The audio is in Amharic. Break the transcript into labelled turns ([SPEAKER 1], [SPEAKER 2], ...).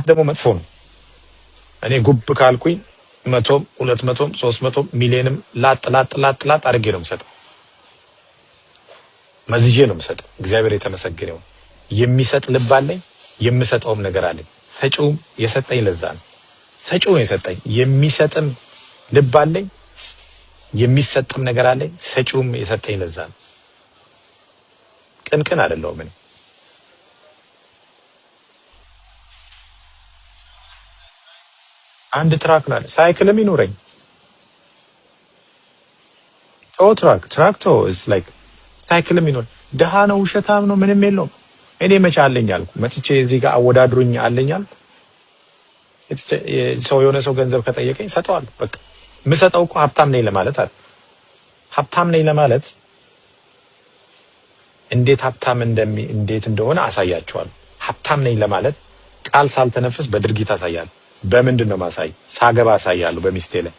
[SPEAKER 1] ደግሞ መጥፎ ነው። እኔ ጉብ ካልኩኝ 100 200 300 ሚሊዮንም ላጥ አድርጌ ነው የምሰጠው። መዝጄ ነው የምሰጠው። እግዚአብሔር የተመሰገነው የሚሰጥ ልብ አለኝ፣ የምሰጠውም ነገር አለኝ። ሰጪውም የሰጠኝ ለዛ ነው። ሰጪው ነው የሰጠኝ። የሚሰጥም ልብ አለኝ፣ የሚሰጥም ነገር አለኝ። ሰጪውም የሰጠኝ ለዛ ነው። ቅንቅን አይደለሁም እኔ። አንድ ትራክ ነው ሳይክልም ይኖረኝ ትራክቶ is like ሳይክልም ይኖር ደሃ ነው ውሸታም ነው ምንም የለውም። እኔ መቼ አለኝ አልኩ መጥቼ እዚህ ጋር አወዳድሩኝ አለኛል። ሰው የሆነ ሰው ገንዘብ ከጠየቀኝ ሰጠዋለሁ። በቃ የምሰጠው እኮ ሀብታም ነኝ ለማለት አይደል። ሀብታም ነኝ ለማለት እንዴት እንደሆነ አሳያቸዋለሁ። ሀብታም ነኝ ለማለት ቃል ሳልተነፍስ በድርጊት አሳያለሁ። በምንድን ነው ማሳይ? ሳገባ አሳያለሁ በሚስቴ ላይ